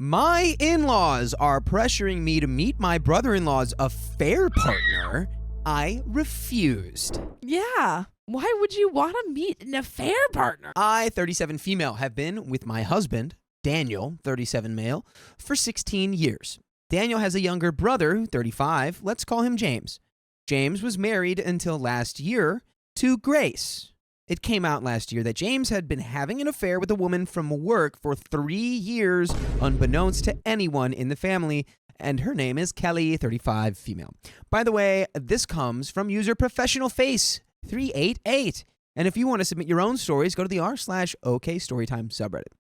My in-laws are pressuring me to meet my brother-in-law's affair partner. I refused. Yeah. Why would you want to meet an affair partner? I, 37 female, have been with my husband, Daniel, 37 male, for 16 years. Daniel has a younger brother, 35. Let's call him James. James was married until last year to Grace. It came out last year that James had been having an affair with a woman from work for 3 years, unbeknownst to anyone in the family, and her name is Kelly, 35 female. By the way, this comes from user Professional Face 388. And if you want to submit your own stories, go to the r/OK Storytime subreddit.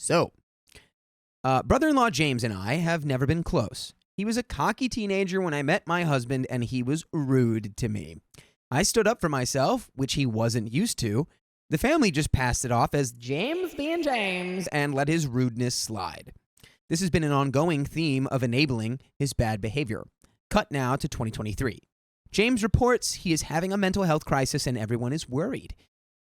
So, brother-in-law James and I have never been close. He was a cocky teenager when I met my husband, and he was rude to me. I stood up for myself, which he wasn't used to. The family just passed it off as James being James and let his rudeness slide. This has been an ongoing theme of enabling his bad behavior. Cut now to 2023. James reports he is having a mental health crisis and everyone is worried.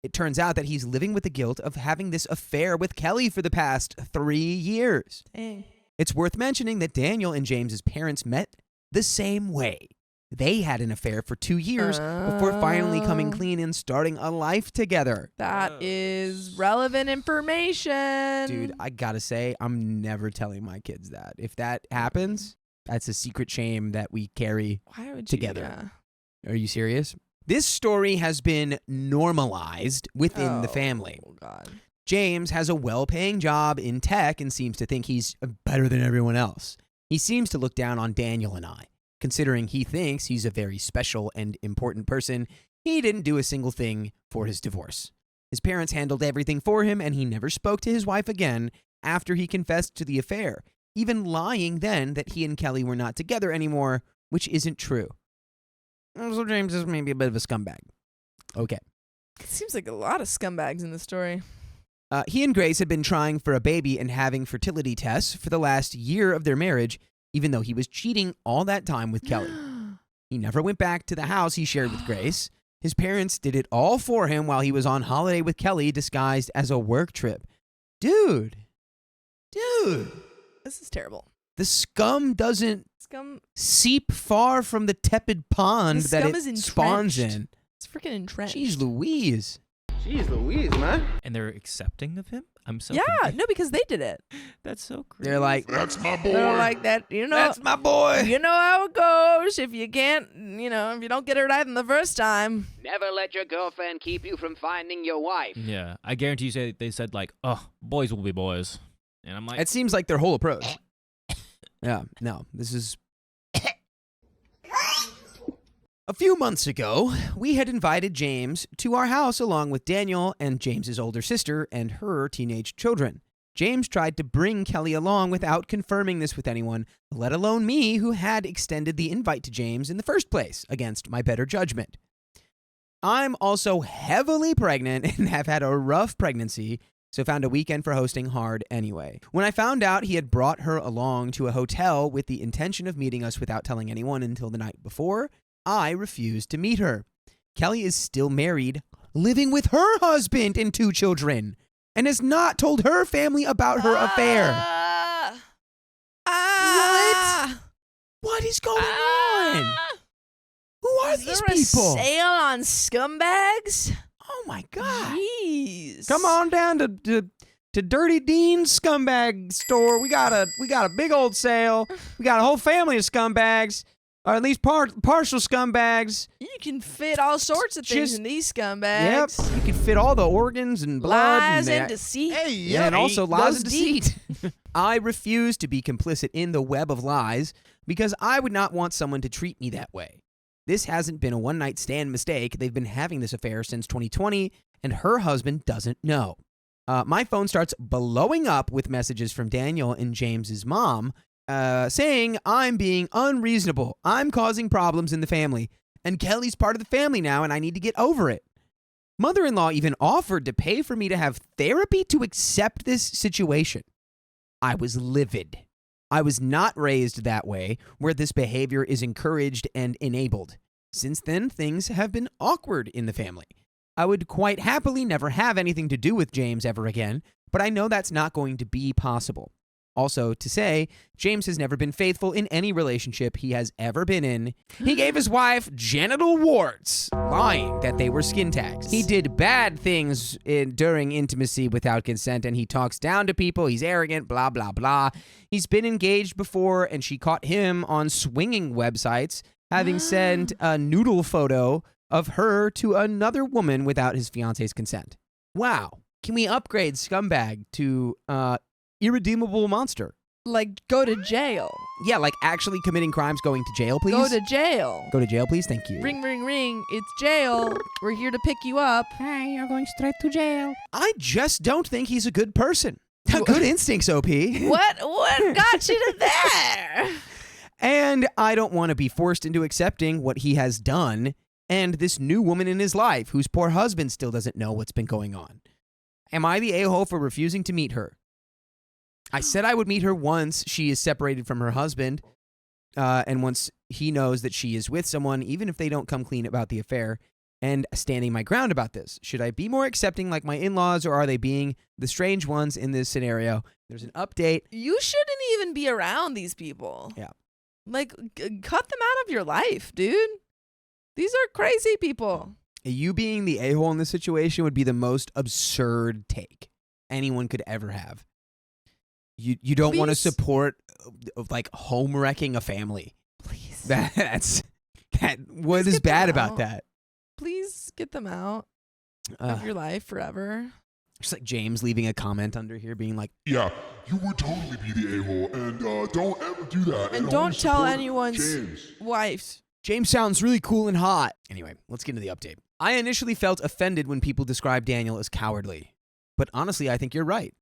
It turns out that he's living with the guilt of having this affair with Kelly for the past 3 years. Dang. It's worth mentioning that Daniel and James's parents met the same way. They had an affair for 2 years before finally coming clean and starting a life together. That is relevant information. Dude, I gotta say, I'm never telling my kids that. If that happens, that's a secret shame that we carry Why would together. Are you serious? This story has been normalized within the family. Oh, God. James has a well-paying job in tech and seems to think he's better than everyone else. He seems to look down on Daniel and I. Considering he thinks he's a very special and important person, he didn't do a single thing for his divorce. His parents handled everything for him, and he never spoke to his wife again after he confessed to the affair, even lying then that he and Kelly were not together anymore, which isn't true. So James is maybe a bit of a scumbag. Okay. It seems like a lot of scumbags in the story. He and Grace had been trying for a baby and having fertility tests for the last year of their marriage, even though he was cheating all that time with Kelly. He never went back to the house he shared with Grace. His parents did it all for him while he was on holiday with Kelly disguised as a work trip. Dude. This is terrible. The scum doesn't seep far from the tepid pond that it spawns in. It's freaking entrenched. Jeez Louise. Jeez Louise, man. And they're accepting of him? I'm so Yeah, confused. no, because they did it. That's so crazy. They're like, That's my boy. They're like that, that's my boy. You know how it goes. If you can't, if you don't get it right in the first time. Never let your girlfriend keep you from finding your wife. Yeah, I guarantee you they said like, oh, boys will be boys. And I'm like, It seems like their whole approach. Yeah, no, this is... A few months ago, we had invited James to our house along with Daniel and James's older sister and her teenage children. James tried to bring Kelly along without confirming this with anyone, let alone me, who had extended the invite to James in the first place, against my better judgment. I'm also heavily pregnant and have had a rough pregnancy, so found a weekend for hosting hard anyway. When I found out he had brought her along to a hotel with the intention of meeting us without telling anyone until the night before, I refused to meet her. Kelly is still married, living with her husband and 2 children, and has not told her family about her affair. What? What is going on? Who are these people? Is there a sale on scumbags? Oh my God. Jeez. Come on down to Dirty Dean's scumbag store. We got a big old sale. We got a whole family of scumbags. Or at least partial scumbags. You can fit all sorts of things in these scumbags. Yep, you can fit all the organs and blood. Lies and deceit. And also lies and deceit. I refuse to be complicit in the web of lies because I would not want someone to treat me that way. This hasn't been a one-night stand mistake. They've been having this affair since 2020, and her husband doesn't know. My phone starts blowing up with messages from Daniel and James's mom, saying I'm being unreasonable. I'm causing problems in the family. And Kelly's part of the family now, and I need to get over it. Mother-in-law even offered to pay for me to have therapy to accept this situation. I was livid. I was not raised that way, where this behavior is encouraged and enabled. Since then, things have been awkward in the family. I would quite happily never have anything to do with James ever again, but I know that's not going to be possible. Also, to say, James has never been faithful in any relationship he has ever been in. He gave his wife genital warts, lying that they were skin tags. He did bad things during intimacy without consent, and he talks down to people. He's arrogant, blah, blah, blah. He's been engaged before, and she caught him on swinging websites, having sent a noodle photo of her to another woman without his fiance's consent. Wow. Can we upgrade scumbag to irredeemable monster? Like, go to jail. Yeah, like actually committing crimes, going to jail, please. Go to jail. Go to jail, please. Thank you. Ring, ring, ring. It's jail. We're here to pick you up. Hi, you're going straight to jail. I just don't think he's a good person. Good instincts, OP. What got you to there? And I don't want to be forced into accepting what he has done and this new woman in his life whose poor husband still doesn't know what's been going on. Am I the a-hole for refusing to meet her? I said I would meet her once she is separated from her husband, and once he knows that she is with someone, even if they don't come clean about the affair, and standing my ground about this. Should I be more accepting like my in-laws, or are they being the strange ones in this scenario? There's an update. You shouldn't even be around these people. Yeah. Like, cut them out of your life, dude. These are crazy people. You being the a-hole in this situation would be the most absurd take anyone could ever have. You don't want to support like home wrecking a family. Please. What is bad about that? Please get them out of your life forever. Just like James leaving a comment under here being like, yeah, you would totally be the a-hole, and don't ever do that. And don't tell anyone's wife. James sounds really cool and hot. Anyway, let's get into the update. I initially felt offended when people described Daniel as cowardly. But honestly, I think you're right.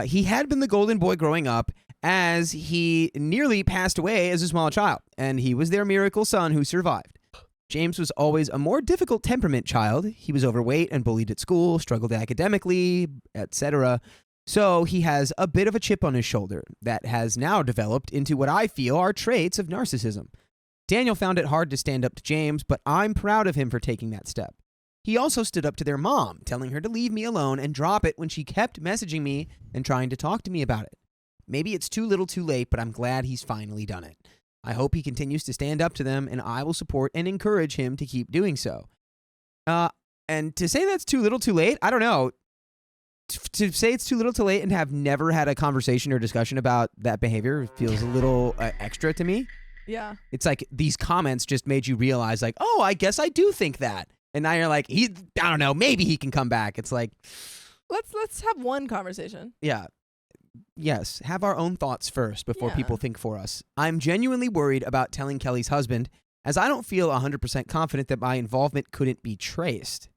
He had been the golden boy growing up, as he nearly passed away as a small child, and he was their miracle son who survived. James was always a more difficult temperament child. He was overweight and bullied at school, struggled academically, etc. So he has a bit of a chip on his shoulder that has now developed into what I feel are traits of narcissism. Daniel found it hard to stand up to James, but I'm proud of him for taking that step. He also stood up to their mom, telling her to leave me alone and drop it when she kept messaging me and trying to talk to me about it. Maybe it's too little too late, but I'm glad he's finally done it. I hope he continues to stand up to them, and I will support and encourage him to keep doing so. And to say that's too little too late, I don't know. To say it's too little too late and have never had a conversation or discussion about that behavior feels a little extra to me. Yeah. It's like these comments just made you realize like, oh, I guess I do think that. And now you're like, I don't know, maybe he can come back. It's like, let's have one conversation. Yeah. Yes, have our own thoughts first before people think for us. I'm genuinely worried about telling Kelly's husband, as I don't feel 100% confident that my involvement couldn't be traced.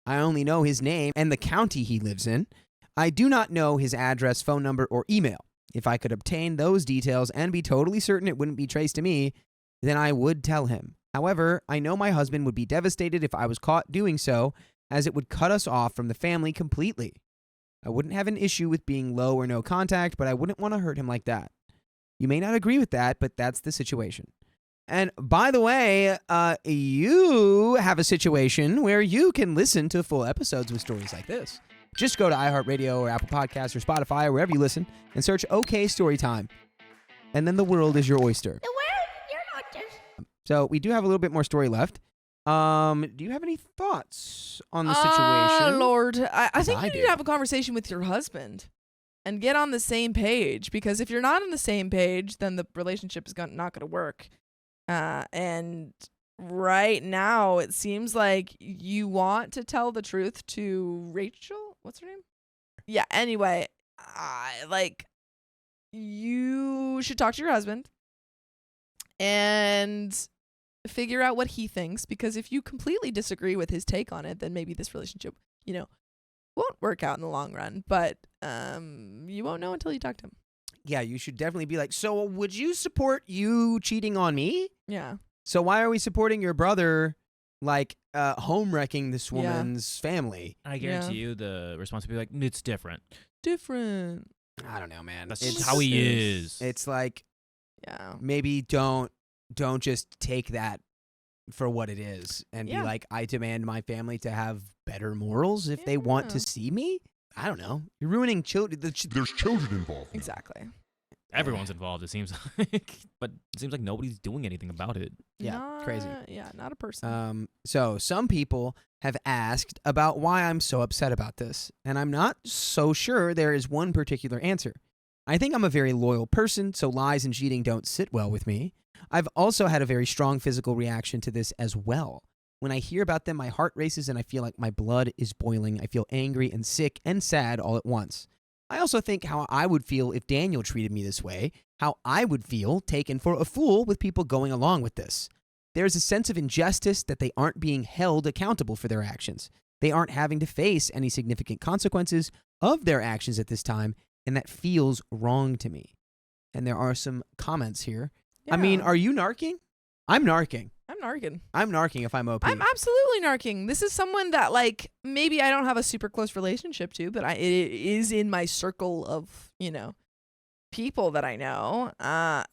I only know his name and the county he lives in. I do not know his address, phone number, or email. If I could obtain those details and be totally certain it wouldn't be traced to me, then I would tell him. However, I know my husband would be devastated if I was caught doing so, as it would cut us off from the family completely. I wouldn't have an issue with being low or no contact, but I wouldn't want to hurt him like that. You may not agree with that, but that's the situation. And by the way, you have a situation where you can listen to full episodes with stories like this. Just go to iHeartRadio or Apple Podcasts or Spotify or wherever you listen and search OK Storytime. And then the world is your oyster. The world is your oyster. So we do have a little bit more story left. Do you have any thoughts on the situation? Oh, Lord. I think you need do. to have a conversation with your husband and get on the same page, because if you're not on the same page, then the relationship is not going to work. And right now, it seems like you want to tell the truth to Rachel. What's her name? Yeah, anyway, you should talk to your husband and figure out what he thinks, because if you completely disagree with his take on it, then maybe this relationship, won't work out in the long run, but you won't know until you talk to him. Yeah, you should definitely be like, so would you support you cheating on me? Yeah. So why are we supporting your brother, home wrecking this woman's family? I guarantee you the response would be like, it's different. Different. I don't know, man. That's It's just how he is. It's like, Yeah. maybe don't just take that for what it is and be like, I demand my family to have better morals if they want to see me. I don't know. You're ruining children. There's children involved. Exactly. Everyone's involved, it seems like. But it seems like nobody's doing anything about it. Yeah, crazy. Yeah, not a person. So some people have asked about why I'm so upset about this, and I'm not so sure there is one particular answer. I think I'm a very loyal person, so lies and cheating don't sit well with me. I've also had a very strong physical reaction to this as well. When I hear about them, my heart races and I feel like my blood is boiling. I feel angry and sick and sad all at once. I also think how I would feel if Daniel treated me this way, how I would feel taken for a fool with people going along with this. There's a sense of injustice that they aren't being held accountable for their actions. They aren't having to face any significant consequences of their actions at this time, and that feels wrong to me. And there are some comments here. I mean, Yeah. are you narking? I'm narking. I'm narking. I'm narking if I'm OP. I'm absolutely narking. This is someone that, like, maybe I don't have a super close relationship to, but it is in my circle of, people that I know. I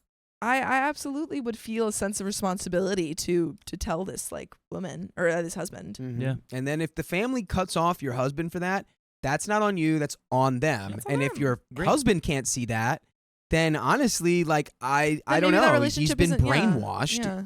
absolutely would feel a sense of responsibility to tell this, like, woman or this husband. Mhm. Yeah. And then if the family cuts off your husband for that, that's not on you, that's on them. That's on And if them. your Great. husband can't see that, then honestly, like, I Then don't maybe that know. He's relationship been isn't- yeah, brainwashed. Yeah.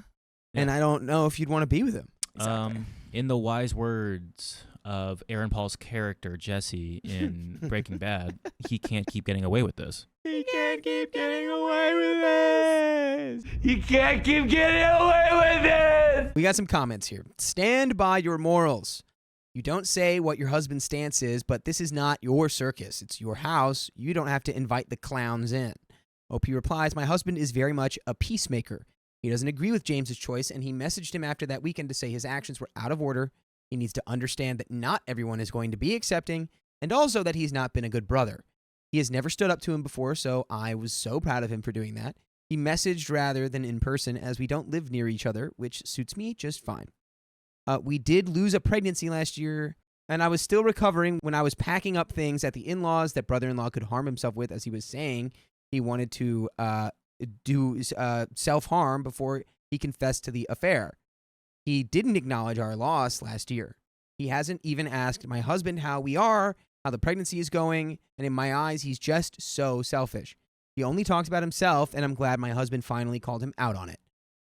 And I don't know if you'd want to be with him. Exactly. In the wise words of Aaron Paul's character, Jesse, in Breaking Bad, he can't keep getting away with this. He can't keep getting away with this. You can't keep getting away with it! We got some comments here. Stand by your morals. You don't say what your husband's stance is, but this is not your circus. It's your house. You don't have to invite the clowns in. OP replies, my husband is very much a peacemaker. He doesn't agree with James's choice, and he messaged him after that weekend to say his actions were out of order. He needs to understand that not everyone is going to be accepting, and also that he's not been a good brother. He has never stood up to him before, so I was so proud of him for doing that. He messaged rather than in person, as we don't live near each other, which suits me just fine. We did lose a pregnancy last year, and I was still recovering when I was packing up things at the in-laws that brother-in-law could harm himself with, as he was saying he wanted to do self-harm before he confessed to the affair. He didn't acknowledge our loss last year. He hasn't even asked my husband how we are, how the pregnancy is going, and in my eyes, he's just so selfish. He only talks about himself, and I'm glad my husband finally called him out on it.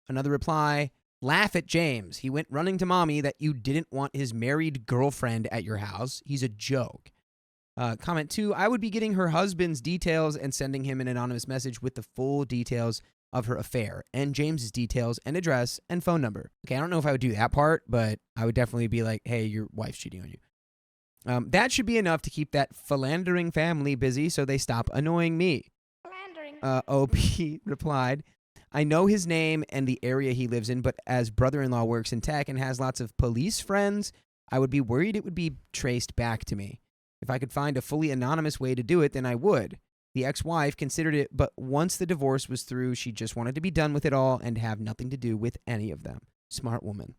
Another reply, laugh at James. He went running to mommy that you didn't want his married girlfriend at your house. He's a joke. Comment 2, I would be getting her husband's details and sending him an anonymous message with the full details of her affair and James's details and address and phone number. Okay, I don't know if I would do that part, but I would definitely be like, hey, your wife's cheating on you. That should be enough to keep that philandering family busy so they stop annoying me. Philandering. OP replied, I know his name and the area he lives in, but as brother-in-law works in tech and has lots of police friends, I would be worried it would be traced back to me. If I could find a fully anonymous way to do it, then I would. The ex-wife considered it, but once the divorce was through, she just wanted to be done with it all and have nothing to do with any of them. Smart woman.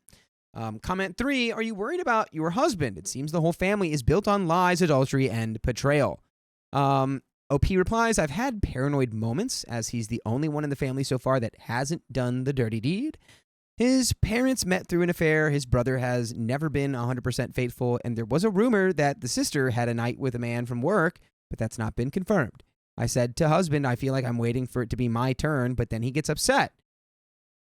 Comment 3, are you worried about your husband? It seems the whole family is built on lies, adultery, and betrayal. OP replies, I've had paranoid moments, as he's the only one in the family so far that hasn't done the dirty deed. His parents met through an affair. His brother has never been 100% faithful, and there was a rumor that the sister had a night with a man from work, but that's not been confirmed. I said to husband, I feel like I'm waiting for it to be my turn, but then he gets upset,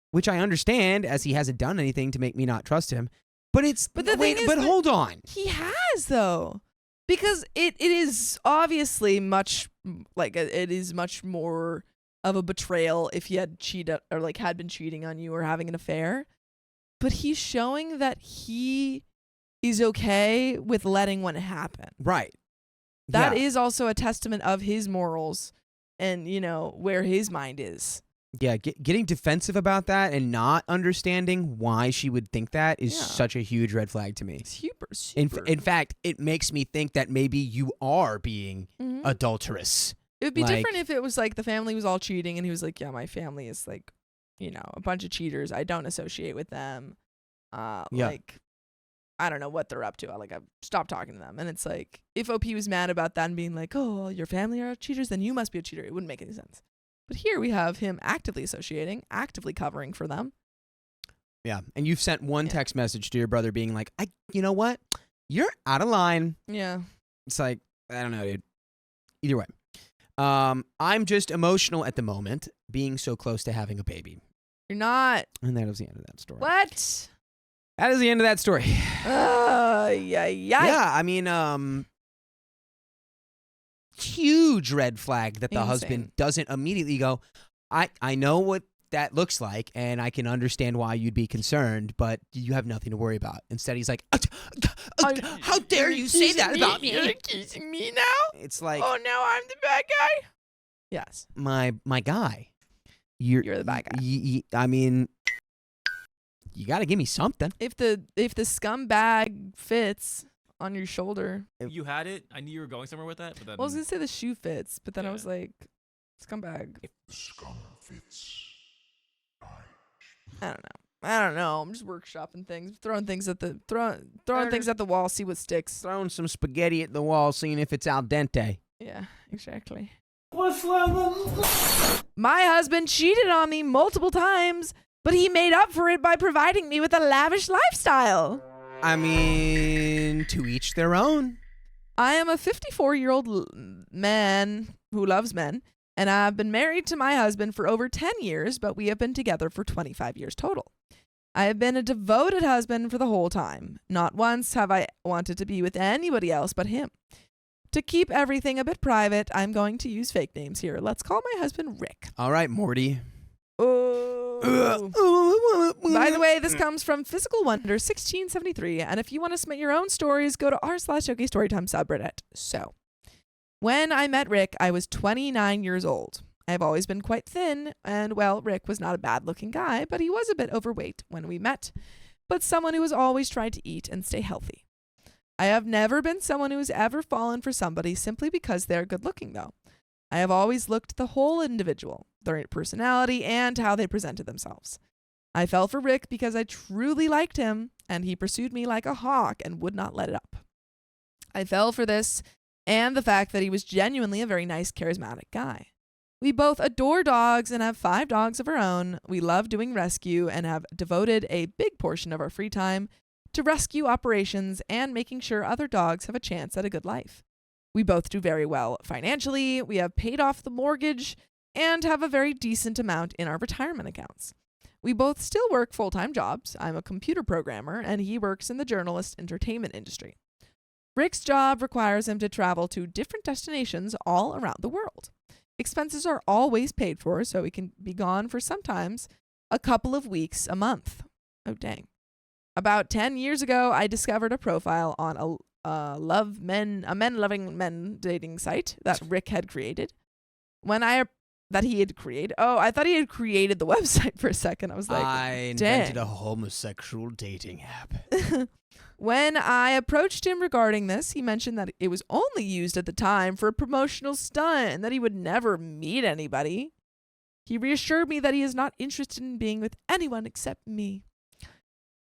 which I understand, as he hasn't done anything to make me not trust him. But it's But the thing is that hold on. He has, though, because it is obviously much it is much more of a betrayal if he had cheated or like had been cheating on you or having an affair. But he's showing that he is okay with letting one happen. Right. That Yeah. is also a testament of his morals and, where his mind is. Yeah, getting defensive about that and not understanding why she would think that is Yeah. such a huge red flag to me. It's super. In fact, it makes me think that maybe you are being Mhm. adulterous. It would be like- different if it was like the family was all cheating and he was like, yeah, my family is like, a bunch of cheaters. I don't associate with them. Yeah. Like, I don't know what they're up to. I've stopped talking to them. And it's like, if OP was mad about that and being like, oh, your family are cheaters, then you must be a cheater. It wouldn't make any sense. But here we have him actively associating, actively covering for them. Yeah, and you've sent one Yeah. text message to your brother being like, you know what? You're out of line. Yeah. It's like, I don't know, dude. Either way. I'm just emotional at the moment, being so close to having a baby. You're not. And that was the end of that story. What? That is the end of that story. Yeah. Yeah, I mean, huge red flag that the husband doesn't immediately go, I know what that looks like, and I can understand why you'd be concerned, but you have nothing to worry about. Instead, he's like, how dare you say that about me? You're accusing me now? It's like, Oh, now I'm the bad guy? Yes. my guy. You're the bad guy. I mean, you got to give me something. If the scumbag fits on your shoulder. You had it. I knew you were going somewhere with that. But then Well, I was going to say the shoe fits, but then I was like, scumbag. The scum fits. I don't know. I'm just workshopping things, throwing things at the things at the wall, see what sticks. Throwing some spaghetti at the wall, seeing if it's al dente. Yeah, exactly. What's wrong? My husband cheated on me multiple times, but he made up for it by providing me with a lavish lifestyle. I mean, to each their own. I am a 54-year-old man who loves men, and I've been married to my husband for over 10 years, but we have been together for 25 years total. I have been a devoted husband for the whole time. Not once have I wanted to be with anybody else but him. To keep everything a bit private, I'm going to use fake names here. Let's call my husband Rick. All right, Morty. Oh. By the way, this comes from Physical Wonder 1673, and if you want to submit your own stories, go to r/OK Storytime subreddit. So, when I met Rick, I was 29 years old. I've always been quite thin, and well, Rick was not a bad-looking guy, but he was a bit overweight when we met, but someone who has always tried to eat and stay healthy. I have never been someone who has ever fallen for somebody simply because they're good-looking, though. I have always looked at the whole individual, their personality, and how they presented themselves. I fell for Rick because I truly liked him, and he pursued me like a hawk and would not let it up. I fell for this and the fact that he was genuinely a very nice, charismatic guy. We both adore dogs and have 5 dogs of our own. We love doing rescue and have devoted a big portion of our free time to rescue operations and making sure other dogs have a chance at a good life. We both do very well financially. We have paid off the mortgage and have a very decent amount in our retirement accounts. We both still work full-time jobs. I'm a computer programmer and he works in the journalist entertainment industry. Rick's job requires him to travel to different destinations all around the world. Expenses are always paid for, so he can be gone for sometimes a couple of weeks a month. Oh, dang. About 10 years ago, I discovered a profile on a men-loving men dating site that Rick had created. That he had created. Oh, I thought he had created the website for a second. I was like, I invented a homosexual dating app. When I approached him regarding this, he mentioned that it was only used at the time for a promotional stunt and that he would never meet anybody. He reassured me that he is not interested in being with anyone except me.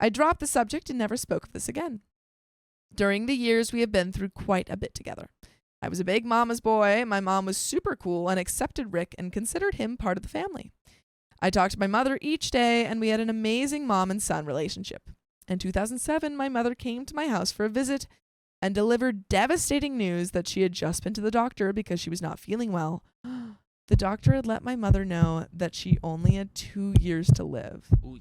I dropped the subject and never spoke of this again. During the years, we have been through quite a bit together. I was a big mama's boy. My mom was super cool and accepted Rick and considered him part of the family. I talked to my mother each day, and we had an amazing mom and son relationship. In 2007, my mother came to my house for a visit and delivered devastating news that she had just been to the doctor because she was not feeling well. The doctor had let my mother know that she only had 2 years to live. Ooh.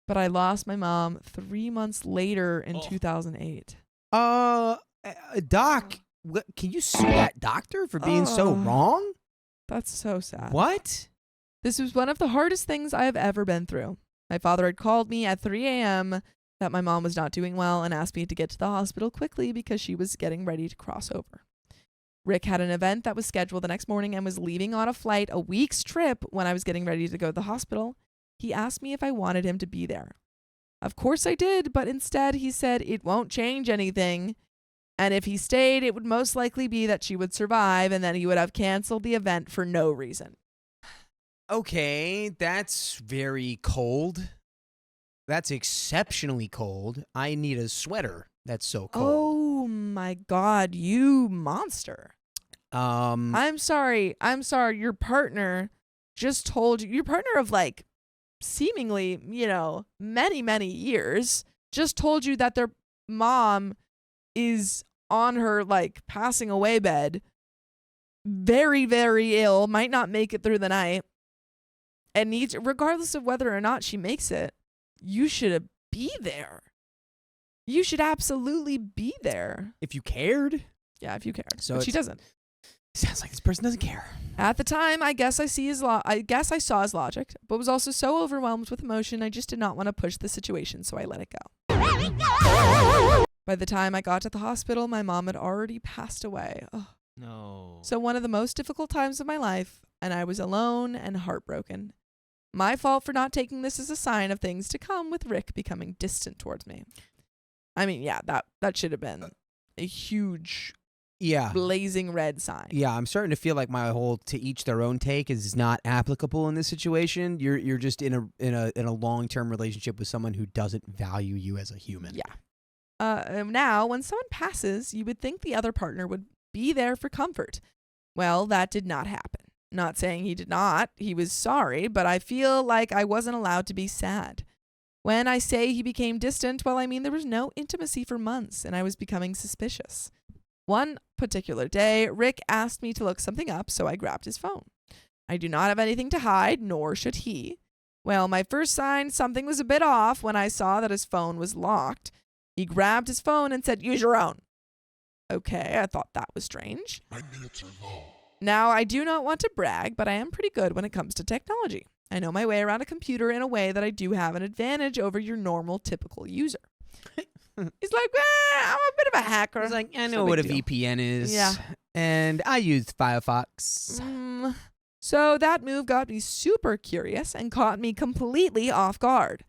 But I lost my mom 3 months later in 2008. Doc, can you sue that doctor for being so wrong? That's so sad. What? This was one of the hardest things I have ever been through. My father had called me at 3 a.m. that my mom was not doing well and asked me to get to the hospital quickly because she was getting ready to cross over. Rick had an event that was scheduled the next morning and was leaving on a flight a week's trip when I was getting ready to go to the hospital. He asked me if I wanted him to be there. Of course I did, but instead he said it won't change anything. And if he stayed, it would most likely be that she would survive and then he would have canceled the event for no reason. Okay, that's very cold. That's exceptionally cold. I need a sweater that's so cold. Oh my God, you monster. I'm sorry. Your partner just told you, your partner of like seemingly, many, many years just told you that their mom is on her like passing away bed very, very ill, might not make it through the night, and needs, regardless of whether or not she makes it, you should be there. You should absolutely be there. If you cared. Yeah, if you cared. So But she doesn't. Sounds like this person doesn't care. At the time, I guess I saw his logic, but was also so overwhelmed with emotion, I just did not want to push the situation, so I let it go. By the time I got to the hospital, my mom had already passed away. Oh. No. So one of the most difficult times of my life, and I was alone and heartbroken. My fault for not taking this as a sign of things to come with Rick becoming distant towards me. I mean, yeah, that should have been a huge blazing red sign. Yeah, I'm starting to feel like my whole to each their own take is not applicable in this situation. You're just in a long-term relationship with someone who doesn't value you as a human. Yeah. Now, when someone passes, you would think the other partner would be there for comfort. Well, that did not happen. Not saying he did not. He was sorry, but I feel like I wasn't allowed to be sad. When I say he became distant, well, I mean there was no intimacy for months, and I was becoming suspicious. One particular day, Rick asked me to look something up, so I grabbed his phone. I do not have anything to hide, nor should he. Well, my first sign something was a bit off when I saw that his phone was locked. He grabbed his phone and said, "Use your own." Okay, I thought that was strange. My minutes are low. Now, I do not want to brag, but I am pretty good when it comes to technology. I know my way around a computer in a way that I do have an advantage over your normal, typical user. He's like, I'm a bit of a hacker. He's like, I It's know no what a big deal. VPN is. Yeah. And I use Firefox. So that move got me super curious and caught me completely off guard.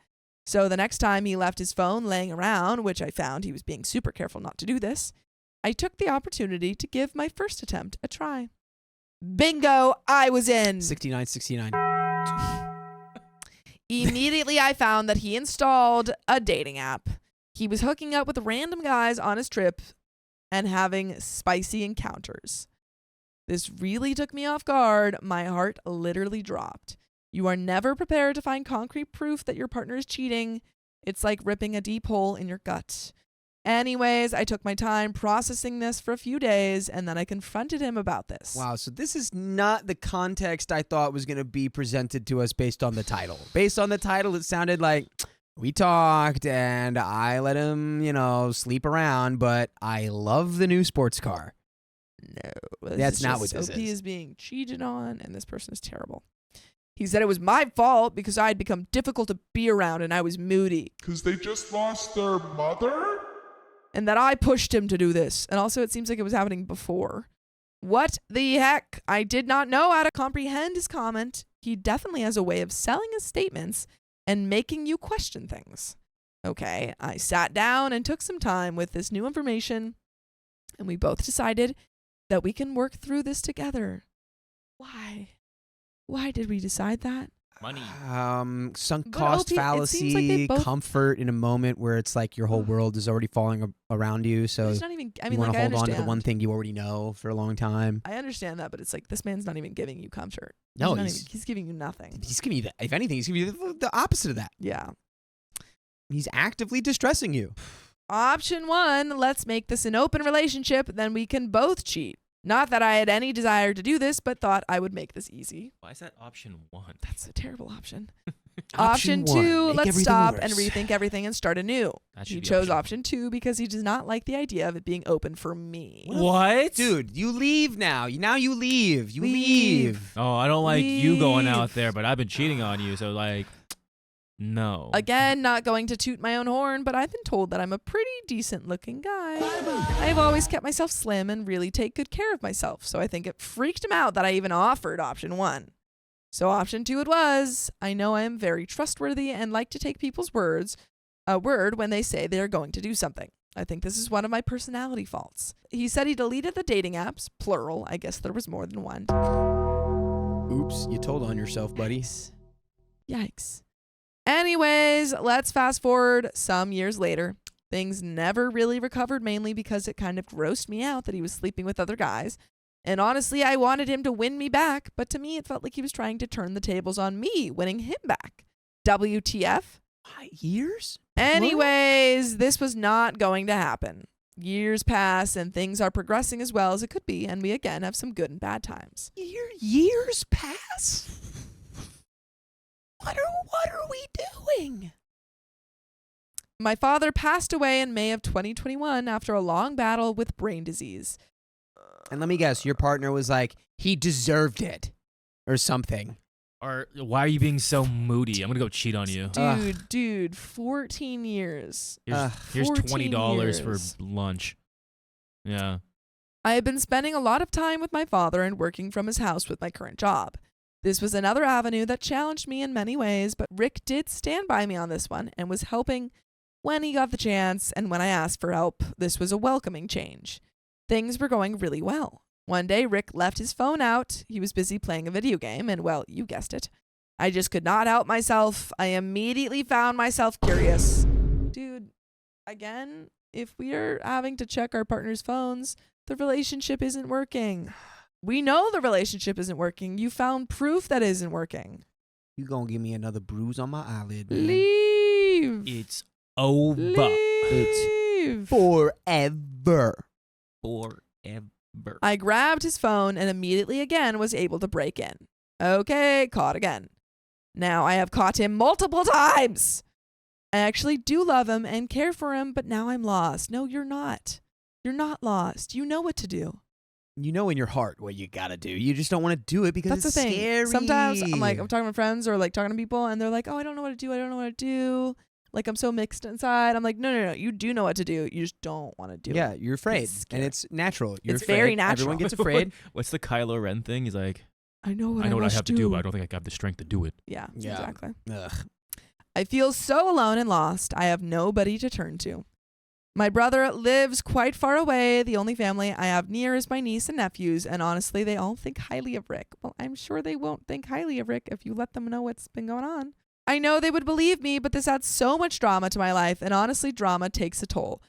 So the next time he left his phone laying around, which I found he was being super careful not to do this, I took the opportunity to give my first attempt a try. Bingo, I was in. 6969. Immediately, I found that he installed a dating app. He was hooking up with random guys on his trip and having spicy encounters. This really took me off guard. My heart literally dropped. You are never prepared to find concrete proof that your partner is cheating. It's like ripping a deep hole in your gut. Anyways, I took my time processing this for a few days, and then I confronted him about this. Wow, so this is not the context I thought was going to be presented to us based on the title. Based on the title, it sounded like we talked, and I let him, sleep around, but I love the new sports car. No. That's not what this OP is. is being cheated on, and this person is terrible. He said it was my fault because I had become difficult to be around, and I was moody. Because they just lost their mother? And that I pushed him to do this. And also, it seems like it was happening before. What the heck? I did not know how to comprehend his comment. He definitely has a way of selling his statements and making you question things. Okay, I sat down and took some time with this new information, and we both decided that we can work through this together. Why? Why did we decide that? Money. Sunk But cost OP, it seems like they fallacy, both- comfort in a moment where it's like your whole world is already falling around you, so It's not even, I you mean, want like, to I hold on to the understand. one thing you already know for a long time. I understand that, but it's like this man's not even giving you comfort. No, he's giving you nothing. He's giving you that. If anything, he's giving you the opposite of that. Yeah. He's actively distressing you. Option 1, let's make this an open relationship, then we can both cheat. Not that I had any desire to do this, but thought I would make this easy. Why is that option 1? That's a terrible option. Option Option one, 2, make let's everything stop worse. and rethink everything and start anew. That should He be chose option option 2 because he does not like the idea of it being open for me. What? Dude, you leave now. Now you leave. You Leave. leave. Oh, I don't like you going out Leave. there, but I've been cheating on you, so no. Again, not going to toot my own horn, but I've been told that I'm a pretty decent looking guy. I've always kept myself slim and really take good care of myself, so I think it freaked him out that I even offered option 1. So option 2 it was. I know I am very trustworthy and like to take people's word when they say they are going to do something. I think this is one of my personality faults. He said he deleted the dating apps, plural. I guess there was more than one. Oops, you told on yourself, buddy. Yikes. Anyways, let's fast forward some years later. Things never really recovered, mainly because it kind of grossed me out that he was sleeping with other guys. And honestly, I wanted him to win me back, but to me, it felt like he was trying to turn the tables on me, winning him back. WTF? Years? Anyways, this was not going to happen. Years pass and things are progressing as well as it could be, and we again have some good and bad times. Years pass? What are we doing? My father passed away in May of 2021 after a long battle with brain disease. And let me guess, your partner was like, he deserved it or something. Or why are you being so moody? I'm gonna go cheat on you. Dude, 14 years. Here's 14 $20 for years. lunch. Yeah. I have been spending a lot of time with my father and working from his house with my current job. This was another avenue that challenged me in many ways, but Rick did stand by me on this one and was helping when he got the chance, and when I asked for help, this was a welcoming change. Things were going really well. One day, Rick left his phone out. He was busy playing a video game, and well, you guessed it. I just could not help myself. I immediately found myself curious. Dude, again, if we are having to check our partner's phones, the relationship isn't working. We know the relationship isn't working. You found proof that isn't working. You gonna give me another bruise on my eyelid, man. Leave. It's over. Leave. Forever. Forever. I grabbed his phone and immediately again was able to break in. Okay, caught again. Now I have caught him multiple times. I actually do love him and care for him, but now I'm lost. No, you're not. You're not lost. You know what to do. You know in your heart what you gotta do. You just don't want to do it because That's it's the thing. scary. Sometimes I'm talking to friends or like talking to people and they're like, oh, I don't know what to do. I don't know what to do. Like, I'm so mixed inside. I'm like, no. You do know what to do. You just don't want to do it. Yeah, you're afraid. It's And it's natural. You're It's afraid. very natural. Everyone gets afraid. What's the Kylo Ren thing? He's like, I know what I know what I must have to do, but I don't think I have the strength to do it. Yeah, Yeah. exactly. Ugh. I feel so alone and lost. I have nobody to turn to. My brother lives quite far away. The only family I have near is my niece and nephews, and honestly, they all think highly of Rick. Well, I'm sure they won't think highly of Rick if you let them know what's been going on. I know they would believe me, but this adds so much drama to my life, and honestly, drama takes a toll.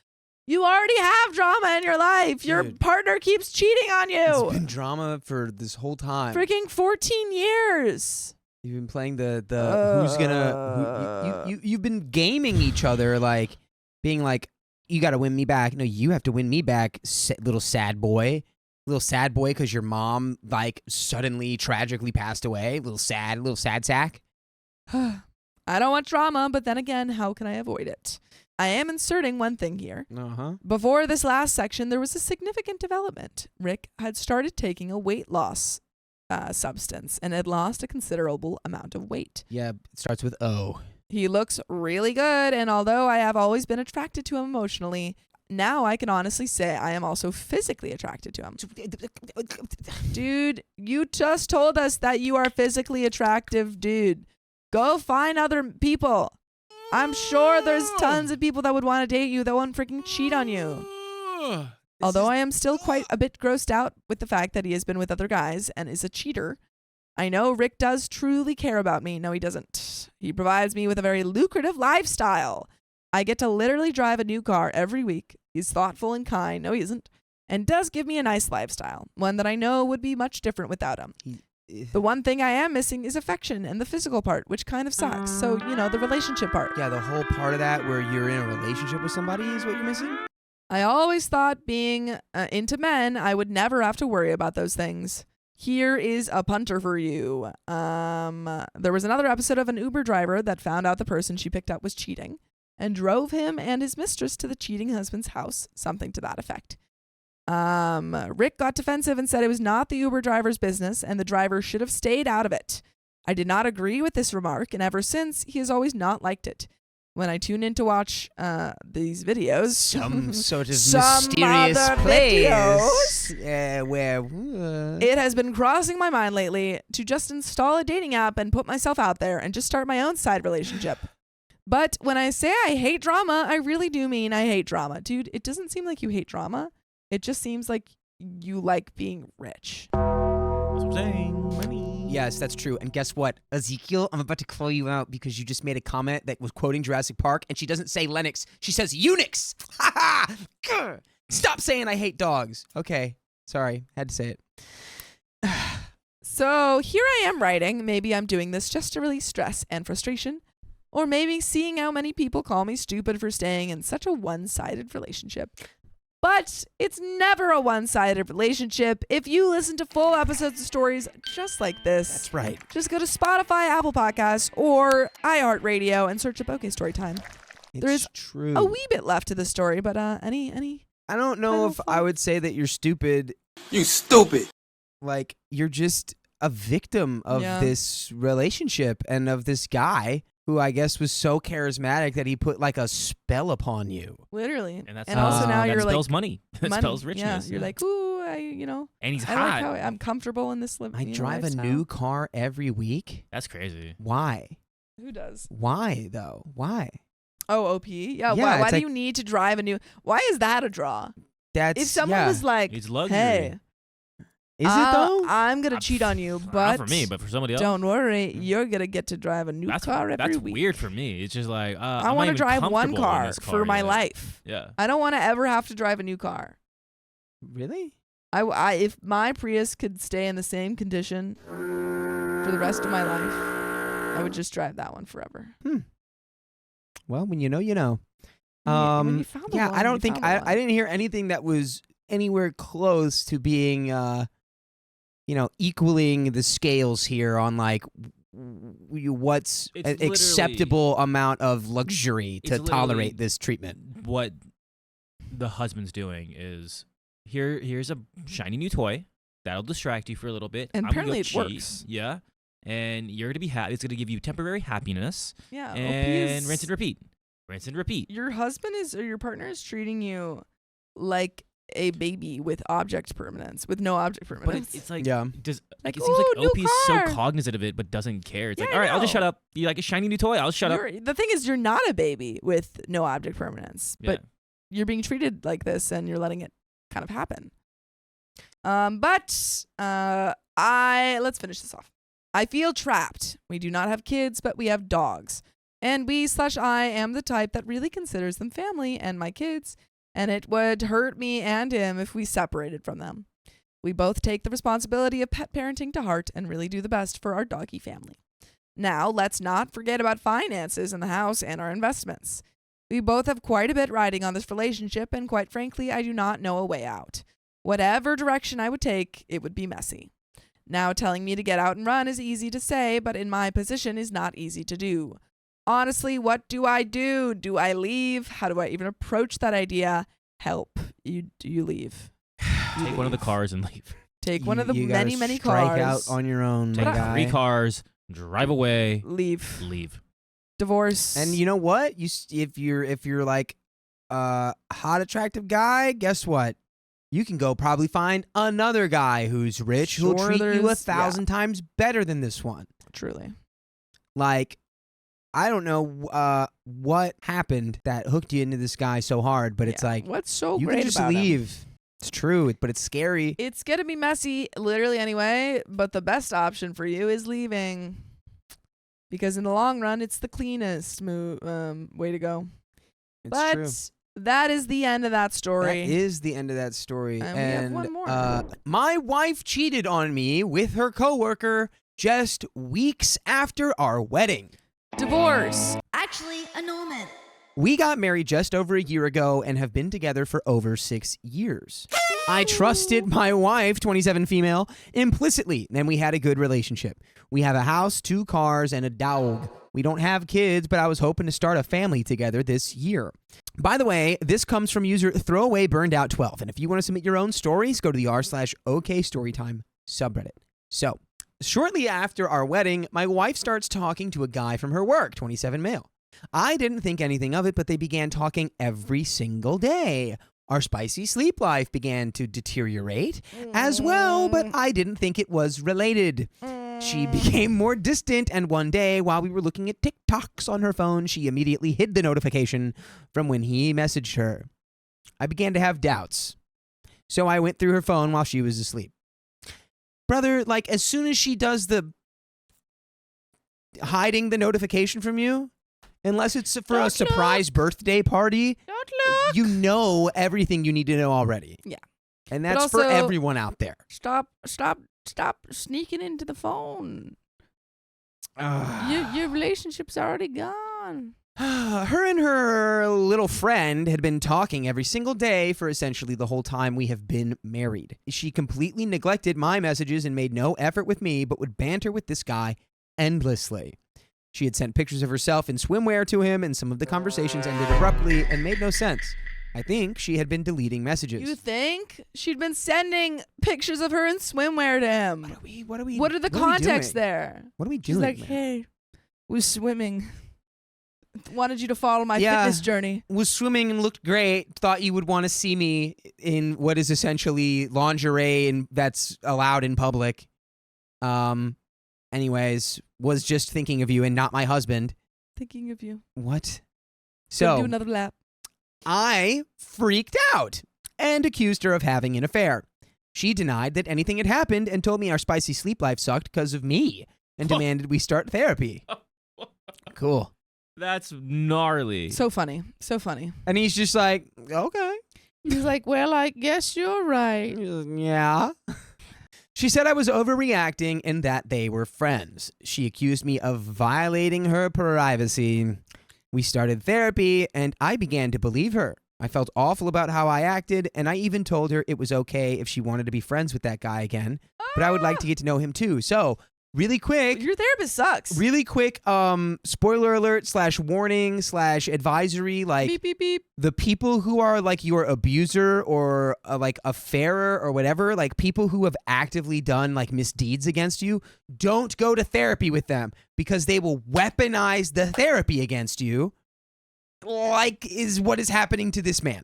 You already have drama in your life. Your Dude. partner keeps cheating on you. It's been drama for this whole time. Freaking 14 years. You've been playing the who's gonna you've been gaming each other, like being like, you got to win me back. No, you have to win me back, little sad boy because your mom like suddenly tragically passed away. Little sad sack. I don't want drama, but then again, how can I avoid it? I am inserting one thing here. Before this last section, there was a significant development. Rick had started taking a weight loss substance and had lost a considerable amount of weight. Yeah, it starts with O. He looks really good, and although I have always been attracted to him emotionally, now I can honestly say I am also physically attracted to him. Dude, you just told us that you are physically attractive, dude. Go find other people. I'm sure there's tons of people that would want to date you that won't freaking cheat on you. Although I am still quite a bit grossed out with the fact that he has been with other guys and is a cheater, I know Rick does truly care about me. No, he doesn't. He provides me with a very lucrative lifestyle. I get to literally drive a new car every week. He's thoughtful and kind. No, he isn't. And does give me a nice lifestyle, one that I know would be much different without him. The one thing I am missing is affection and the physical part, which kind of sucks. So, the relationship part. Yeah, the whole part of that where you're in a relationship with somebody is what you're missing? I always thought being into men, I would never have to worry about those things. Here is a punter for you. There was another episode of an Uber driver that found out the person she picked up was cheating and drove him and his mistress to the cheating husband's house, something to that effect. Rick got defensive and said it was not the Uber driver's business and the driver should have stayed out of it. I did not agree with this remark, and ever since, he has always not liked it. When I tune in to watch these videos, Some sort of some mysterious other place videos, where it has been crossing my mind lately to just install a dating app and put myself out there and just start my own side relationship. But when I say I hate drama, I really do mean I hate drama. Dude, it doesn't seem like you hate drama. It just seems like you like being rich. That's what I'm saying. Money. Yes, that's true. And guess what? Ezekiel, I'm about to call you out because you just made a comment that was quoting Jurassic Park, and she doesn't say Lennox. She says Unix. Ha ha! Stop saying I hate dogs. Okay. Sorry. Had to say it. So here I am writing. Maybe I'm doing this just to release stress and frustration. Or maybe seeing how many people call me stupid for staying in such a one-sided relationship. But it's never a one-sided relationship. If you listen to full episodes of stories just like this, That's right. just go to Spotify, Apple Podcasts, or iHeartRadio and search up OK Storytime. It's There is true. A wee bit left to the story, but any I don't know final if I would say that you're stupid. You stupid. Like, you're just a victim of Yeah. this relationship and of this guy who I guess was so charismatic that he put like a spell upon you. literally. And that's And also now that you're like spells money. That money. spells richness. Yeah, you're like, ooh, and he's I hot. like how I'm comfortable in this I drive a lifestyle. new car every week. That's crazy. Why? Who does? Why though? Why? Oh, OP. Yeah. Yeah, Why it's do like- you need to drive a new? Why is that a draw? That's If someone yeah. was like, It's luxury. "Hey, Is it though? I'm gonna Uh, cheat on you, Not but for me, but for somebody else. don't worry, you're gonna get to drive a new That's car every that's week." weird for me. It's just like I want to drive one car for my life. Yeah. I don't want to ever have to drive a new car. Really? I if my Prius could stay in the same condition for the rest of my life, I would just drive that one forever. Well, when you know, you know. When you found the Yeah, one, I don't you think found the I one. didn't hear anything that was anywhere close to being equaling the scales here on like what's It's an literally- acceptable amount of luxury to It's tolerate literally- this treatment. What the husband's doing is here's a shiny new toy that'll distract you for a little bit. And I'm gonna apparently go it cheat. works. Yeah. And you're gonna be happy. It's gonna give you temporary happiness. Yeah, And rinse and repeat. Rinse and repeat. Your husband or your partner is treating you like a baby with object permanence, with no object But permanence. it's like Yeah. does Like, it seems like "Ooh, new OP's so car." cognizant of it but doesn't care. It's Yeah, like, I all right, I'll just know. shut up. You like a shiny new toy? I'll shut up. The thing is, you're not a baby with no object permanence, but you're being treated like this, and you're letting it kind of happen. Let's finish this off. I feel trapped. We do not have kids, but we have dogs. And I am the type that really considers them family and my kids, and it would hurt me and him if we separated from them. We both take the responsibility of pet parenting to heart and really do the best for our doggy family. Now, let's not forget about finances in the house and our investments. We both have quite a bit riding on this relationship, and quite frankly, I do not know a way out. Whatever direction I would take, it would be messy. Now, telling me to get out and run is easy to say, but in my position is not easy to do. Honestly, what do I do? Do I leave? How do I even approach that idea? Help. You leave. Take one of the cars and leave. Take one of the You gotta many, many strike cars. out on your own, my Take guy. 3 cars, drive away, Leave. leave. Divorce. And you know what? If you're like a hot, attractive guy, guess what? You can go probably find another guy who's rich who'll Sure, treat you there's- 1,000 times better than this one. Truly. Like, I don't know what happened that hooked you into this guy so hard, but it's Yeah. like What's so you great can just about him? leave. It's true, but it's scary. It's going to be messy, literally anyway, but the best option for you is leaving. Because in the long run, it's the cleanest way to go. It's but true. that is the end of that story. That is the end of that story. And we have one more. My wife cheated on me with her coworker just weeks after our wedding. Divorce. Actually, annulment. We got married just over a year ago and have been together for over 6 years. I trusted my wife, 27 female, implicitly, and we had a good relationship. We have a house, 2 cars, and a dog. We don't have kids, but I was hoping to start a family together this year. By the way, this comes from user Throwaway Burned Out 12, and if you want to submit your own stories, go to the r/OK Storytime subreddit. So, shortly after our wedding, my wife starts talking to a guy from her work, 27 male. I didn't think anything of it, but they began talking every single day. Our spicy sleep life began to deteriorate as well, but I didn't think it was related. She became more distant, and one day, while we were looking at TikToks on her phone, she immediately hid the notification from when he messaged her. I began to have doubts, so I went through her phone while she was asleep. Brother, like, as soon as she does the hiding the notification from you, unless it's for a Don't surprise birthday party, Don't look. you know everything you need to know already. Yeah. And But that's for also- everyone out there. Stop sneaking into the phone. Your relationship's already gone. Her and her little friend had been talking every single day for essentially the whole time we have been married. She completely neglected my messages and made no effort with me, but would banter with this guy endlessly. She had sent pictures of herself in swimwear to him, and some of the conversations ended abruptly and made no sense. I think she had been deleting messages. You think? She'd been sending pictures of her in swimwear to him. What are the contexts there? What are we doing? She's like, man? hey, was swimming. Wanted you to follow my fitness journey. Was swimming and looked great. Thought you would want to see me in what is essentially lingerie and that's allowed in public. Anyways, was just thinking of you and not my husband. Thinking of you. What? Gonna do So another lap. I freaked out and accused her of having an affair. She denied that anything had happened and told me our spicy sleep life sucked because of me and demanded we start therapy. Cool. That's gnarly. So funny. So funny. And he's just like, okay. He's like, well, I guess you're right. Yeah. She said I was overreacting and that they were friends. She accused me of violating her privacy. We started therapy, and I began to believe her. I felt awful about how I acted, and I even told her it was okay if she wanted to be friends with that guy again, but I would like to get to know him too. So, really quick. Your therapist sucks. Really quick, spoiler alert / warning / advisory, like Beep, beep, beep. the people who are like your abuser or like a fairer or whatever, like people who have actively done like misdeeds against you, don't go to therapy with them because they will weaponize the therapy against you, like is what is happening to this man.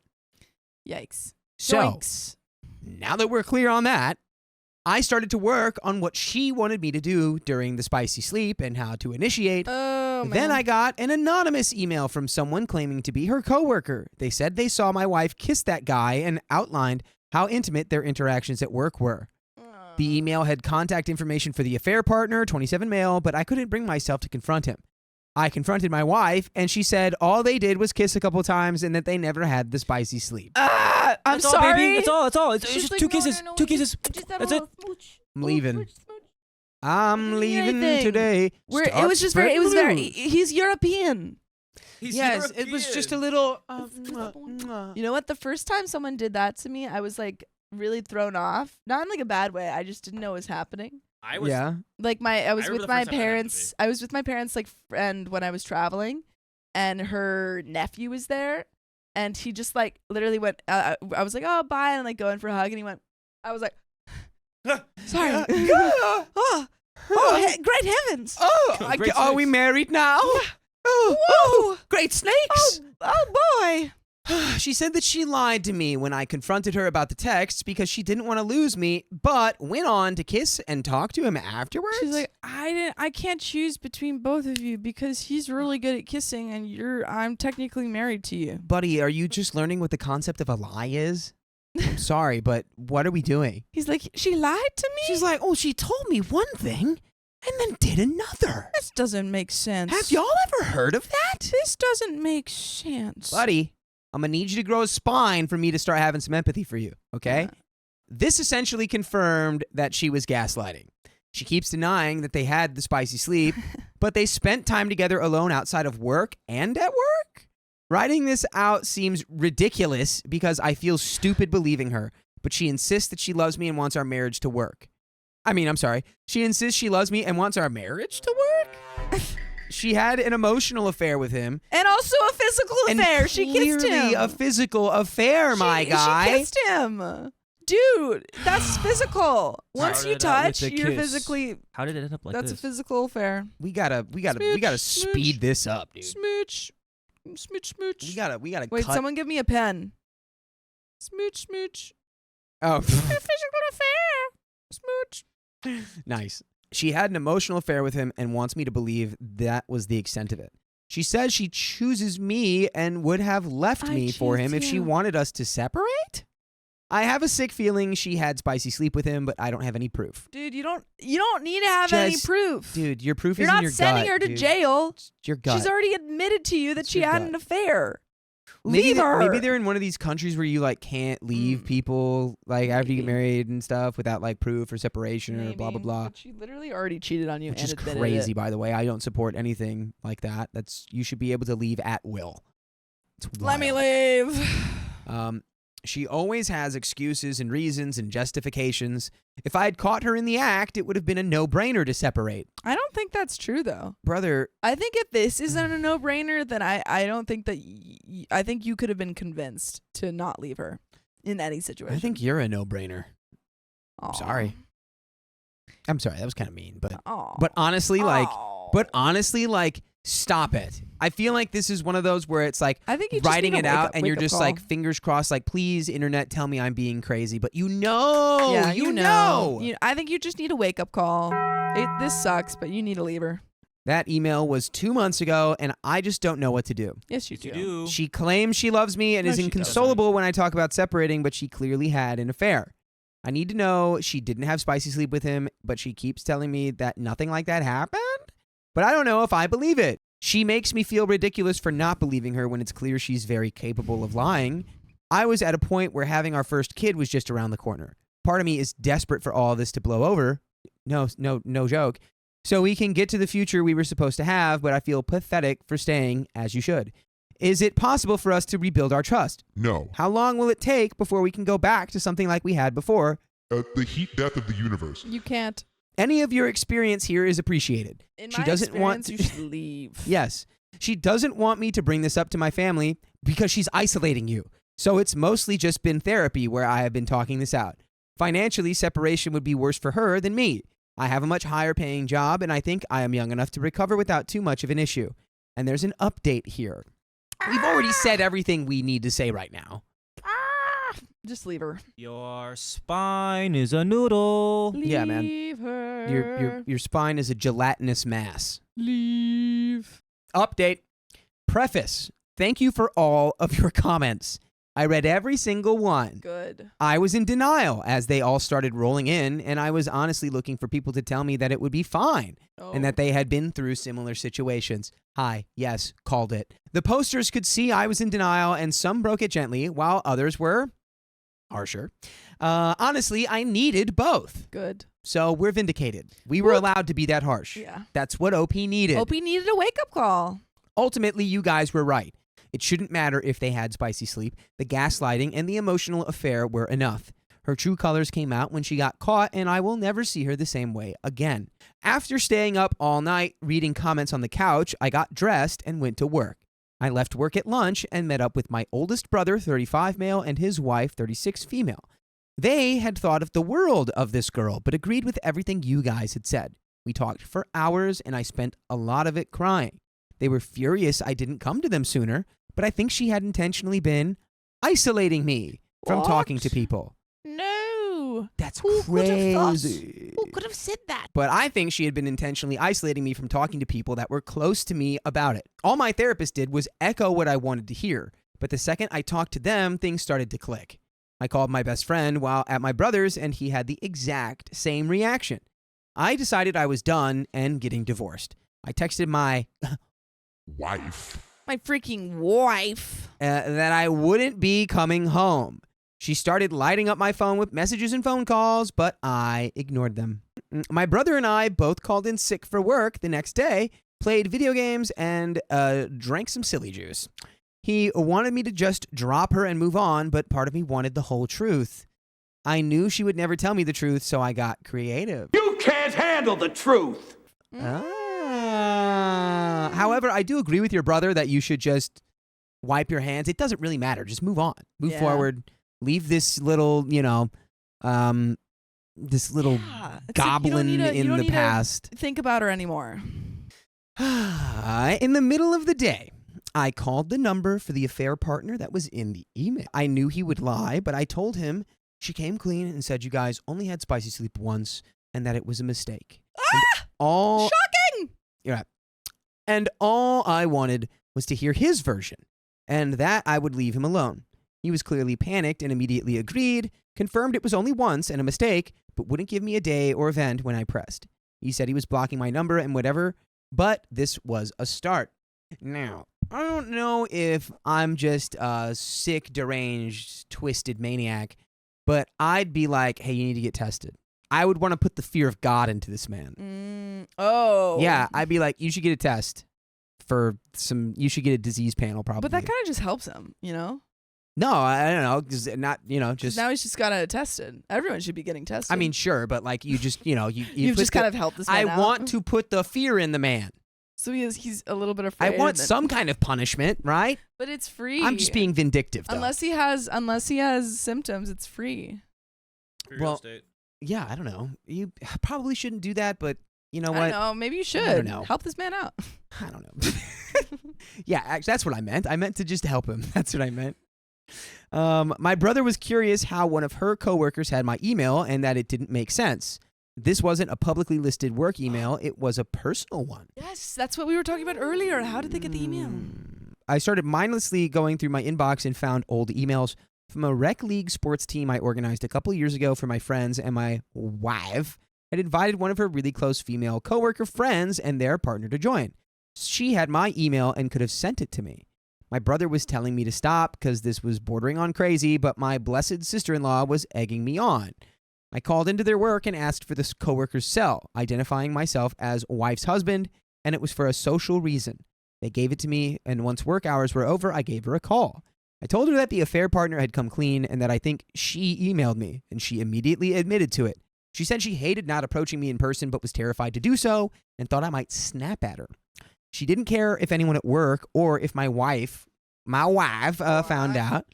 Yikes. So, Yoinks. now that we're clear on that, I started to work on what she wanted me to do during the spicy sleep and how to initiate. Oh, man. Then I got an anonymous email from someone claiming to be her coworker. They said they saw my wife kiss that guy and outlined how intimate their interactions at work were. The email had contact information for the affair partner, 27 male, but I couldn't bring myself to confront him. I confronted my wife, and she said all they did was kiss a couple times and that they never had the spicy sleep. I'm That's all, sorry. baby. That's all. It's She's just like, two no, kisses. no, no, Two kisses. just have a That's it. little smooch. I'm Ooh, leaving. smooch, smooch. I'm Didn't hear leaving anything. today. It was just very, it was very, he's European. Yes, it was just a little. You know what? The first time someone did that to me, I was like really thrown off. Not in like a bad way. I just didn't know what was happening. I was. Yeah. Like I was remember with the my first time that happened to parents. I was with my parents like friend when I was traveling, and her nephew was there, and he just like literally went. I was like, oh bye, and like going for a hug, and he went. I was like, sorry. Oh, great heavens! Great Are we snakes. married now? Whoa! Oh, great snakes. Oh boy! She said that she lied to me when I confronted her about the texts because she didn't want to lose me, but went on to kiss and talk to him afterwards. She's like, I can't choose between both of you because he's really good at kissing and I'm technically married to you. buddy, are you just learning what the concept of a lie is? I'm sorry, but what are we doing? He's like, she lied to me? She's like, oh, she told me one thing and then did another. This doesn't make sense. Have y'all ever heard of that? This doesn't make sense. Buddy, I'm going to need you to grow a spine for me to start having some empathy for you, okay? Yeah. This essentially confirmed that she was gaslighting. She keeps denying that they had the spicy sleep, but they spent time together alone outside of work and at work? Writing this out seems ridiculous because I feel stupid believing her, but she insists that she loves me and wants our marriage to work. She insists she loves me and wants our marriage to work? She had an emotional affair with him. And also a physical And affair. She kissed clearly him. a physical affair, my guy. She kissed him. Dude, that's physical. Once you Started out with touch, a you're kiss. physically. How did it end up like That's this? a physical affair. We gotta Smooch, speed this up, dude. Smooch. Smooch, smooch. We gotta Wait, cut. someone give me a pen. Smooch, smooch. Oh, A physical affair. Smooch. nice. She had an emotional affair with him and wants me to believe that was the extent of it. She says she chooses me and would have left I me for him choose if she you. wanted us to separate. I have a sick feeling she had spicy sleep with him, but I don't have any proof. Dude, you don't need to have any Jess, proof. Dude, your proof You're is in not your sending gut, her to dude. jail. It's your gut. She's already admitted to you that It's she your had gut. an affair. Leave her. Maybe they're in one of these countries where you like can't leave people like after you get married and stuff without like proof or separation or blah blah blah. But she literally already cheated on you, Which and is admitted crazy, it. by the way. I don't support anything like that. You should be able to leave at will. It's Let me wild. leave. She always has excuses and reasons and justifications. If I had caught her in the act, it would have been a no-brainer to separate. I don't think that's true, though. Brother, I think if this isn't a no-brainer, then I don't think that I think you could have been convinced to not leave her in any situation. I think you're a no-brainer. Aw. Sorry. I'm sorry. That was kind of mean, but Aw. honestly, Aw. like, stop it. I feel like this is one of those where it's like I think you just writing need it a out wake-up- and you're wake-up just call. like fingers crossed, like, please, internet, tell me I'm being crazy. But you know, yeah, you know. I think you just need a wake-up call. This sucks, but you need to leave her. That email was 2 months ago, and I just don't know what to do. Yes, you do. She claims she loves me and No, is she inconsolable when I talk about separating, but she clearly had an affair. I need to know she didn't have spicy sleep with him, but she keeps telling me that nothing like that happened. But I don't know if I believe it. She makes me feel ridiculous for not believing her when it's clear she's very capable of lying. I was at a point where having our first kid was just around the corner. Part of me is desperate for all this to blow over. No joke. So we can get to the future we were supposed to have, but I feel pathetic for staying, as you should. Is it possible for us to rebuild our trust? No. How long will it take before we can go back to something like we had before? The heat death of the universe. You can't. Any of your experience here is appreciated. In She my doesn't want experience, to- you should leave. Yes. She doesn't want me to bring this up to my family because she's isolating you. So it's mostly just been therapy where I have been talking this out. Financially, separation would be worse for her than me. I have a much higher paying job, and I think I am young enough to recover without too much of an issue. And there's an update here. We've already said everything we need to say right now. Just leave her. Your spine is a noodle. Yeah, man. Leave her. Your spine is a gelatinous mass. Leave. Update. Preface. Thank you for all of your comments. I read every single one. Good. I was in denial as they all started rolling in, and I was honestly looking for people to tell me that it would be fine and that they had been through similar situations. Hi, yes, called it. The posters could see I was in denial, and some broke it gently, while others were harsher. Honestly, I needed both. Good. So we're vindicated. We were allowed to be that harsh. Yeah. That's what OP needed. Hope he needed a wake-up call. Ultimately, you guys were right. It shouldn't matter if they had spicy sleep. The gaslighting and the emotional affair were enough. Her true colors came out when she got caught, and I will never see her the same way again. After staying up all night reading comments on the couch, I got dressed and went to work. I left work at lunch and met up with my oldest brother, 35 male, and his wife, 36 female. They had thought of the world of this girl, but agreed with everything you guys had said. We talked for hours, and I spent a lot of it crying. They were furious I didn't come to them sooner, but I think she had intentionally been isolating me from What? talking to people. No. That's Who could have thought- crazy. Who could have said that? But I think she had been intentionally isolating me from talking to people that were close to me about it. All my therapist did was echo what I wanted to hear, but the second I talked to them, things started to click. I called my best friend while at my brother's, and he had the exact same reaction. I decided I was done and getting divorced. I texted my Wife. My freaking wife. that I wouldn't be coming home. She started lighting up my phone with messages and phone calls, but I ignored them. My brother and I both called in sick for work the next day, played video games, and drank some silly juice. He wanted me to just drop her and move on, but part of me wanted the whole truth. I knew she would never tell me the truth, so I got creative. You can't handle the truth. However, I do agree with your brother that you should just wipe your hands. It doesn't really matter. Just move on. Move Yeah. forward. Leave this little, this little Yeah. It's like you don't goblin need to- you in don't the need to past. Think about her anymore. In the middle of the day, I called the number for the affair partner that was in the email. I knew he would lie, but I told him she came clean and said you guys only had spicy sleep once and that it was a mistake. Shocking! Yeah. And all I wanted was to hear his version, and that I would leave him alone. He was clearly panicked and immediately agreed, confirmed it was only once and a mistake, but wouldn't give me a day or event when I pressed. He said he was blocking my number and whatever, but this was a start. Now, I don't know if I'm just a sick, deranged, twisted maniac, but I'd be like, hey, you need to get tested. I would want to put the fear of God into this man. Oh. Yeah, I'd be like, you should get a test you should get a disease panel probably. But that kind of just helps him, you know? No, I don't know. Just not, just. Now he's just got it tested. Everyone should be getting tested. I mean, sure, but like you just, You've just kind of helped this man out. want to put the fear in the man. So he's a little bit afraid. I want some kind of punishment, right? But it's free. I'm just being vindictive, though. Unless he has symptoms, it's free. Well, yeah, I don't know. You probably shouldn't do that, but you know what? I don't know. Maybe you should. I don't know. Help this man out. I don't know. Yeah, actually, that's what I meant. I meant to just help him. That's what I meant. My brother was curious how one of her coworkers had my email and that it didn't make sense. This wasn't a publicly listed work email. It was a personal one. Yes, that's what we were talking about earlier. How did they get the email? I started mindlessly going through my inbox and found old emails from a rec league sports team I organized a couple years ago for my friends, and my wife had invited one of her really close female coworker friends and their partner to join. She had my email and could have sent it to me. My brother was telling me to stop because this was bordering on crazy, but my blessed sister-in-law was egging me on. I called into their work and asked for this coworker's cell, identifying myself as wife's husband, and it was for a social reason. They gave it to me, and once work hours were over, I gave her a call. I told her that the affair partner had come clean and that I think she emailed me, and she immediately admitted to it. She said she hated not approaching me in person but was terrified to do so and thought I might snap at her. She didn't care if anyone at work or if my wife found out.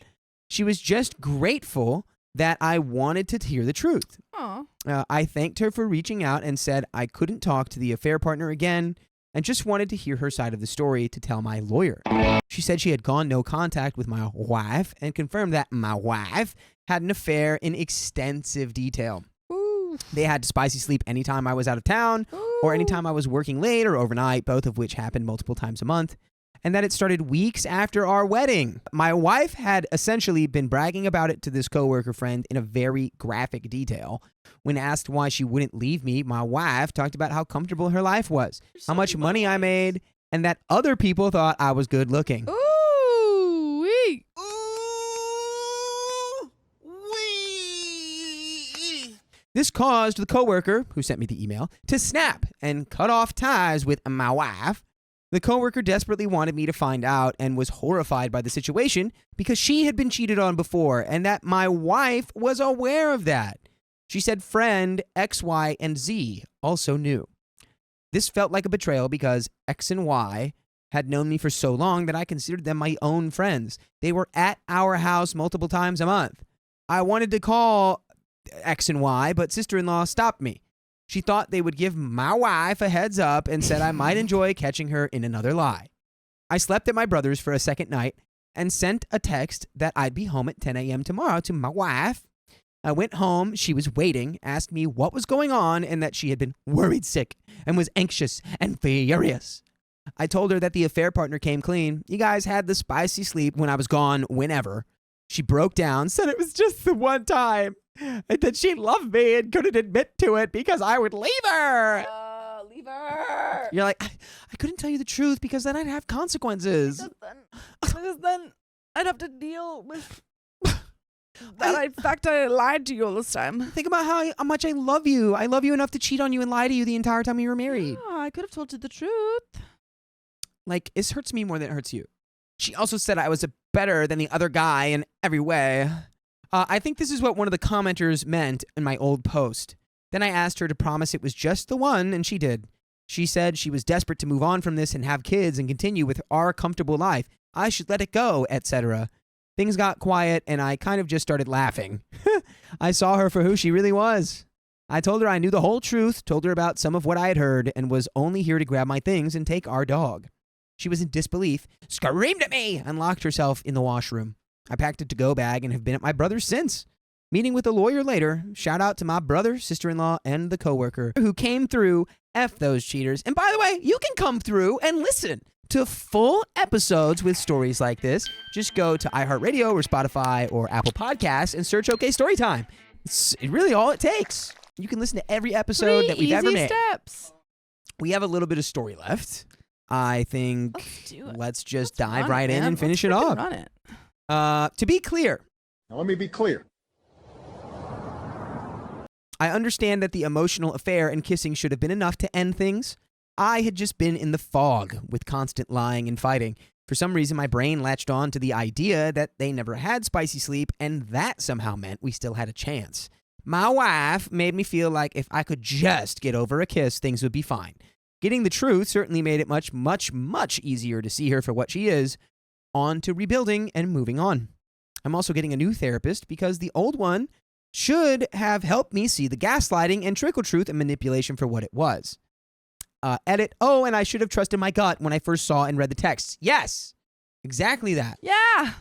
She was just grateful that I wanted to hear the truth. I thanked her for reaching out and said I couldn't talk to the affair partner again and just wanted to hear her side of the story to tell my lawyer. She said she had gone no contact with my wife and confirmed that my wife had an affair in extensive detail. They had spicy sleep anytime I was out of town or anytime I was working late or overnight, both of which happened multiple times a month, and that it started weeks after our wedding. My wife had essentially been bragging about it to this coworker friend in a very graphic detail. When asked why she wouldn't leave me, my wife talked about how comfortable her life was, how much money I made, and that other people thought I was good looking. Ooh-wee. This caused the coworker, who sent me the email, to snap and cut off ties with my wife. The coworker desperately wanted me to find out and was horrified by the situation because she had been cheated on before and that my wife was aware of that. She said friend X, Y, and Z also knew. This felt like a betrayal because X and Y had known me for so long that I considered them my own friends. They were at our house multiple times a month. I wanted to call X and Y, but sister-in-law stopped me. She thought they would give my wife a heads up and said I might enjoy catching her in another lie. I slept at my brother's for a second night and sent a text that I'd be home at 10 a.m. tomorrow to my wife. I went home. She was waiting, asked me what was going on and that she had been worried sick and was anxious and furious. I told her that the affair partner came clean. You guys had the spicy sleep when I was gone whenever. She broke down, said it was just the one time, and that she loved me and couldn't admit to it because I would leave her. Leave her. You're like, I couldn't tell you the truth because then I'd have consequences. Because then I'd have to deal with that. In fact, I lied to you all this time. Think about how much I love you. I love you enough to cheat on you and lie to you the entire time we were married. Oh, I could have told you the truth. Like, this hurts me more than it hurts you. She also said I was better than the other guy in every way. I think this is what one of the commenters meant in my old post. Then I asked her to promise it was just the one, and she did. She said she was desperate to move on from this and have kids and continue with our comfortable life. I should let it go, etc. Things got quiet, and I kind of just started laughing. I saw her for who she really was. I told her I knew the whole truth, told her about some of what I had heard, and was only here to grab my things and take our dog. She was in disbelief, screamed at me, and locked herself in the washroom. I packed a to-go bag and have been at my brother's since. Meeting with a lawyer later. Shout out to my brother, sister-in-law, and the coworker who came through. F those cheaters. And by the way, you can come through and listen to full episodes with stories like this. Just go to iHeartRadio or Spotify or Apple Podcasts and search OK Storytime. It's really all it takes. You can listen to every episode that we've ever made. Steps. We have a little bit of story left. I think Let's do it. let's just Let's dive run right in man. and finish Let's it freaking up. Run it. To be clear, Now let me be clear. I understand that the emotional affair and kissing should have been enough to end things. I had just been in the fog with constant lying and fighting. For some reason, my brain latched on to the idea that they never had spicy sleep, and that somehow meant we still had a chance. My wife made me feel like if I could just get over a kiss, things would be fine. Getting the truth certainly made it much, much, much easier to see her for what she is. On to rebuilding and moving on. I'm also getting a new therapist because the old one should have helped me see the gaslighting and trickle truth and manipulation for what it was. Edit. Oh, and I should have trusted my gut when I first saw and read the texts. Yes, exactly that. Yeah.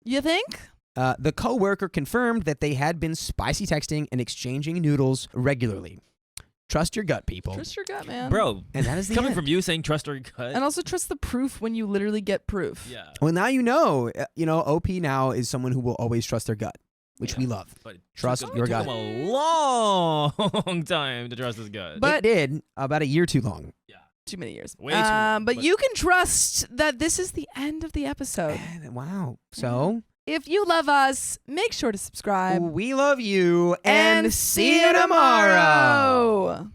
You think? The coworker confirmed that they had been spicy texting and exchanging noodles regularly. Trust your gut, people. Trust your gut, man. Bro, And that is the coming end. from you saying trust our gut. And also trust the proof when you literally get proof. Yeah. Well, now you know. OP now is someone who will always trust their gut, which Yeah. we love. But Trust your gut. It took him a long time to trust his gut. But- It did about a year too long. Too many years. Way too long, but but- you can trust that this is the end of the episode. Wow. So If you love us, make sure to subscribe. we love you and see you tomorrow.